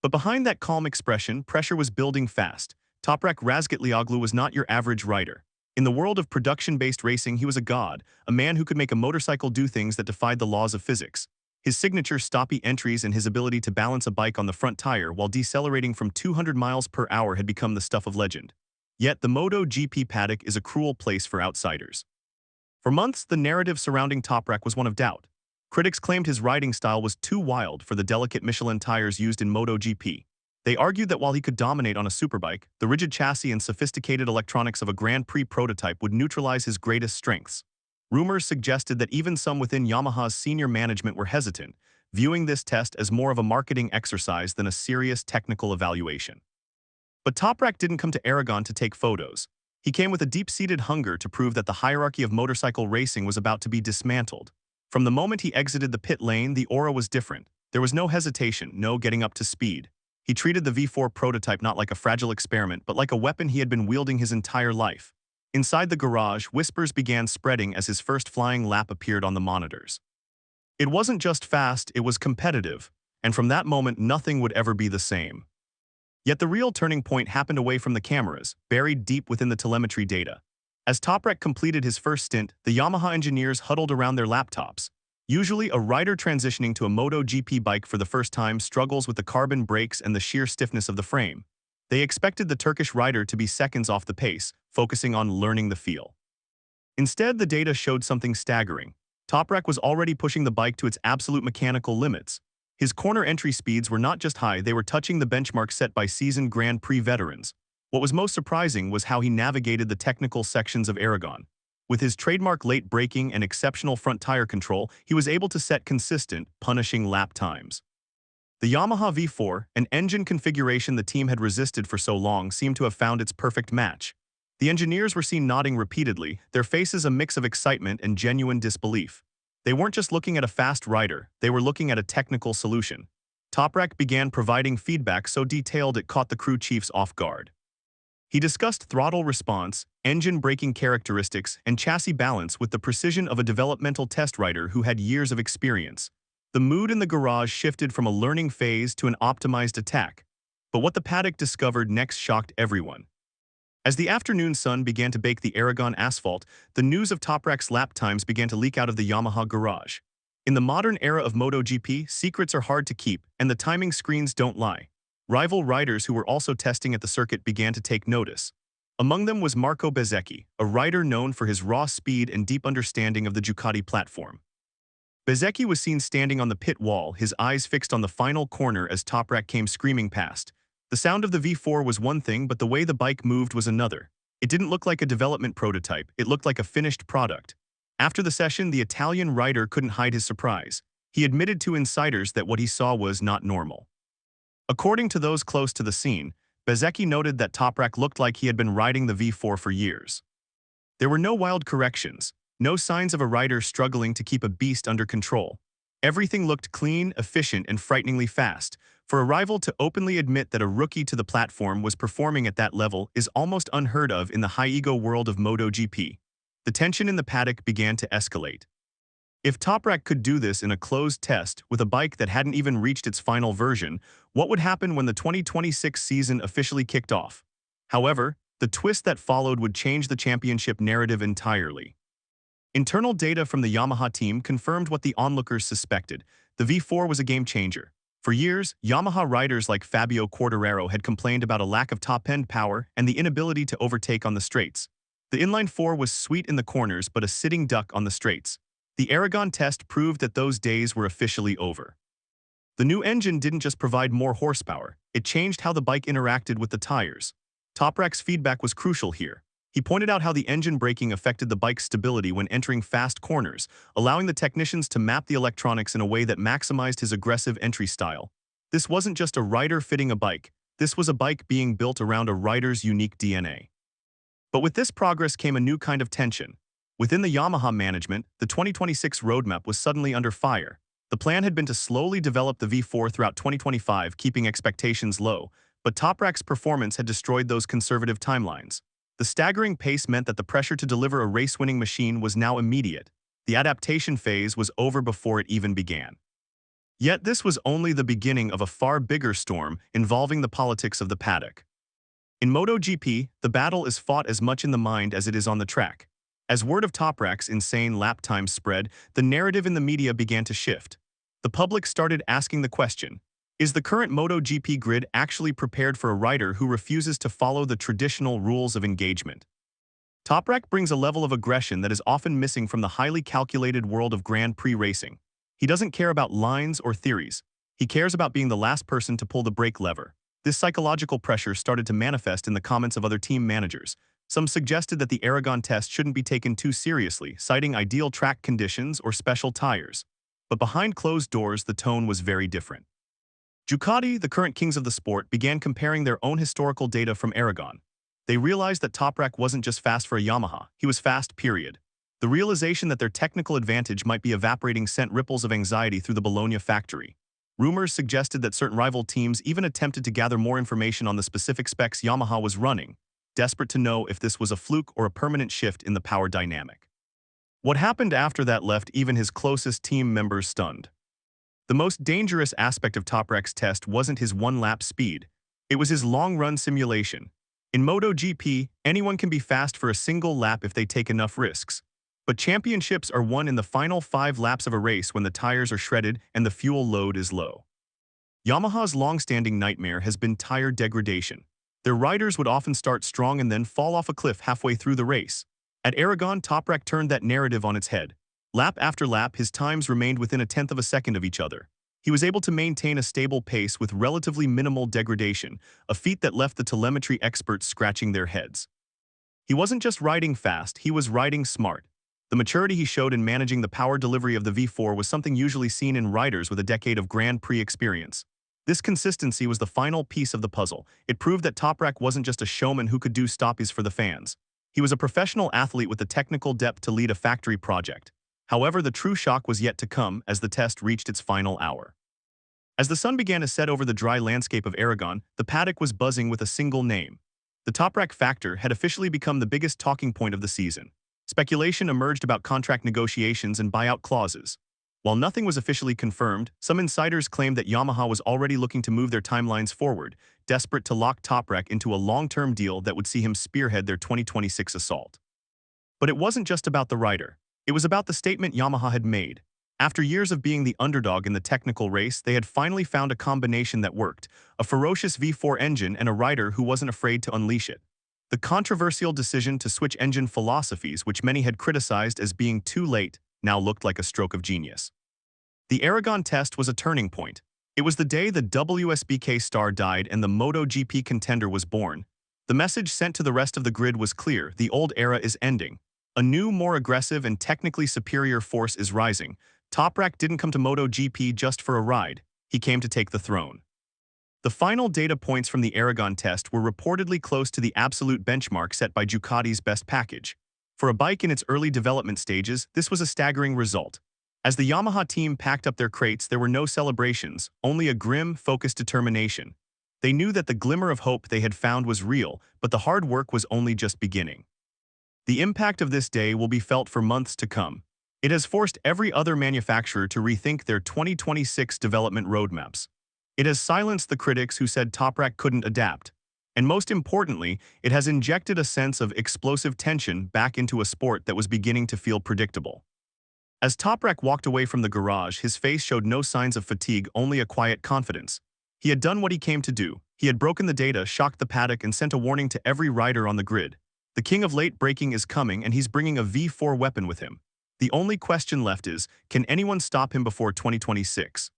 But behind that calm expression, pressure was building fast. Toprak Razgatlioglu was not your average rider. In the world of production-based racing, he was a god, a man who could make a motorcycle do things that defied the laws of physics. His signature stoppie entries and his ability to balance a bike on the front tire while decelerating from 200 miles per hour had become the stuff of legend. Yet the MotoGP paddock is a cruel place for outsiders. For months, the narrative surrounding Toprak was one of doubt. Critics claimed his riding style was too wild for the delicate Michelin tires used in MotoGP. They argued that while he could dominate on a superbike, the rigid chassis and sophisticated electronics of a Grand Prix prototype would neutralize his greatest strengths. Rumors suggested that even some within Yamaha's senior management were hesitant, viewing this test as more of a marketing exercise than a serious technical evaluation. But Toprak didn't come to Aragon to take photos. He came with a deep-seated hunger to prove that the hierarchy of motorcycle racing was about to be dismantled. From the moment he exited the pit lane, the aura was different. There was no hesitation, no getting up to speed. He treated the V4 prototype not like a fragile experiment, but like a weapon he had been wielding his entire life. Inside the garage, whispers began spreading as his first flying lap appeared on the monitors. It wasn't just fast, it was competitive, and from that moment nothing would ever be the same. Yet the real turning point happened away from the cameras, buried deep within the telemetry data. As Toprak completed his first stint, the Yamaha engineers huddled around their laptops. Usually, a rider transitioning to a MotoGP bike for the first time struggles with the carbon brakes and the sheer stiffness of the frame. They expected the Turkish rider to be seconds off the pace, focusing on learning the feel. Instead, the data showed something staggering. Toprak was already pushing the bike to its absolute mechanical limits. His corner entry speeds were not just high, they were touching the benchmark set by seasoned Grand Prix veterans. What was most surprising was how he navigated the technical sections of Aragon. With his trademark late braking and exceptional front tire control, he was able to set consistent, punishing lap times. The Yamaha V4, an engine configuration the team had resisted for so long, seemed to have found its perfect match. The engineers were seen nodding repeatedly, their faces a mix of excitement and genuine disbelief. They weren't just looking at a fast rider, they were looking at a technical solution. Toprak began providing feedback so detailed it caught the crew chiefs off guard. He discussed throttle response, engine braking characteristics, and chassis balance with the precision of a developmental test rider who had years of experience. The mood in the garage shifted from a learning phase to an optimized attack. But what the paddock discovered next shocked everyone. As the afternoon sun began to bake the Aragon asphalt, the news of Toprak's lap times began to leak out of the Yamaha garage. In the modern era of MotoGP, secrets are hard to keep, and the timing screens don't lie. Rival riders who were also testing at the circuit began to take notice. Among them was Marco Bezzecchi, a rider known for his raw speed and deep understanding of the Ducati platform. Bezzecchi was seen standing on the pit wall, his eyes fixed on the final corner as Toprak came screaming past. The sound of the V4 was one thing, but the way the bike moved was another. It didn't look like a development prototype, it looked like a finished product. After the session, the Italian rider couldn't hide his surprise. He admitted to insiders that what he saw was not normal. According to those close to the scene, Bezzecchi noted that Toprak looked like he had been riding the V4 for years. There were no wild corrections, no signs of a rider struggling to keep a beast under control. Everything looked clean, efficient, and frighteningly fast. For a rival to openly admit that a rookie to the platform was performing at that level is almost unheard of in the high-ego world of MotoGP. The tension in the paddock began to escalate. If Toprak could do this in a closed test with a bike that hadn't even reached its final version, what would happen when the 2026 season officially kicked off? However, the twist that followed would change the championship narrative entirely. Internal data from the Yamaha team confirmed what the onlookers suspected. The V4 was a game-changer. For years, Yamaha riders like Fabio Quartararo had complained about a lack of top-end power and the inability to overtake on the straights. The inline-4 was sweet in the corners but a sitting duck on the straights. The Aragon test proved that those days were officially over. The new engine didn't just provide more horsepower, it changed how the bike interacted with the tires. Toprak's feedback was crucial here. He pointed out how the engine braking affected the bike's stability when entering fast corners, allowing the technicians to map the electronics in a way that maximized his aggressive entry style. This wasn't just a rider fitting a bike, this was a bike being built around a rider's unique DNA. But with this progress came a new kind of tension. Within the Yamaha management, the 2026 roadmap was suddenly under fire. The plan had been to slowly develop the V4 throughout 2025, keeping expectations low, but Toprak's performance had destroyed those conservative timelines. The staggering pace meant that the pressure to deliver a race-winning machine was now immediate. The adaptation phase was over before it even began. Yet this was only the beginning of a far bigger storm involving the politics of the paddock. In MotoGP, the battle is fought as much in the mind as it is on the track. As word of Toprak's insane lap times spread, the narrative in the media began to shift. The public started asking the question, is the current MotoGP grid actually prepared for a rider who refuses to follow the traditional rules of engagement? Toprak brings a level of aggression that is often missing from the highly calculated world of Grand Prix racing. He doesn't care about lines or theories. He cares about being the last person to pull the brake lever. This psychological pressure started to manifest in the comments of other team managers. Some suggested that the Aragon test shouldn't be taken too seriously, citing ideal track conditions or special tires. But behind closed doors, the tone was very different. Ducati, the current kings of the sport, began comparing their own historical data from Aragon. They realized that Toprak wasn't just fast for a Yamaha, he was fast, period. The realization that their technical advantage might be evaporating sent ripples of anxiety through the Bologna factory. Rumors suggested that certain rival teams even attempted to gather more information on the specific specs Yamaha was running, desperate to know if this was a fluke or a permanent shift in the power dynamic. What happened after that left even his closest team members stunned. The most dangerous aspect of Toprak's test wasn't his one-lap speed. It was his long-run simulation. In MotoGP, anyone can be fast for a single lap if they take enough risks. But championships are won in the final 5 laps of a race when the tires are shredded and the fuel load is low. Yamaha's long-standing nightmare has been tire degradation. Their riders would often start strong and then fall off a cliff halfway through the race. At Aragon, Toprak turned that narrative on its head. Lap after lap, his times remained within a tenth of a second of each other. He was able to maintain a stable pace with relatively minimal degradation, a feat that left the telemetry experts scratching their heads. He wasn't just riding fast, he was riding smart. The maturity he showed in managing the power delivery of the V4 was something usually seen in riders with a decade of Grand Prix experience. This consistency was the final piece of the puzzle. It proved that Toprak wasn't just a showman who could do stoppies for the fans. He was a professional athlete with the technical depth to lead a factory project. However, the true shock was yet to come as the test reached its final hour. As the sun began to set over the dry landscape of Aragon, the paddock was buzzing with a single name. The Toprak factor had officially become the biggest talking point of the season. Speculation emerged about contract negotiations and buyout clauses. While nothing was officially confirmed, some insiders claimed that Yamaha was already looking to move their timelines forward, desperate to lock Toprak into a long-term deal that would see him spearhead their 2026 assault. But it wasn't just about the rider. It was about the statement Yamaha had made. After years of being the underdog in the technical race, they had finally found a combination that worked, a ferocious V4 engine and a rider who wasn't afraid to unleash it. The controversial decision to switch engine philosophies, which many had criticized as being too late, now looked like a stroke of genius. The Aragon test was a turning point. It was the day the WSBK star died and the MotoGP contender was born. The message sent to the rest of the grid was clear: the old era is ending. A new, more aggressive and technically superior force is rising. Toprak didn't come to MotoGP just for a ride. He came to take the throne. The final data points from the Aragon test were reportedly close to the absolute benchmark set by Ducati's best package. For a bike in its early development stages, this was a staggering result. As the Yamaha team packed up their crates, there were no celebrations, only a grim, focused determination. They knew that the glimmer of hope they had found was real, but the hard work was only just beginning. The impact of this day will be felt for months to come. It has forced every other manufacturer to rethink their 2026 development roadmaps. It has silenced the critics who said Toprak couldn't adapt. And most importantly, it has injected a sense of explosive tension back into a sport that was beginning to feel predictable. As Toprak walked away from the garage, his face showed no signs of fatigue, only a quiet confidence. He had done what he came to do. He had broken the data, shocked the paddock, and sent a warning to every rider on the grid. The king of late braking is coming, and he's bringing a V4 weapon with him. The only question left is, can anyone stop him before 2026?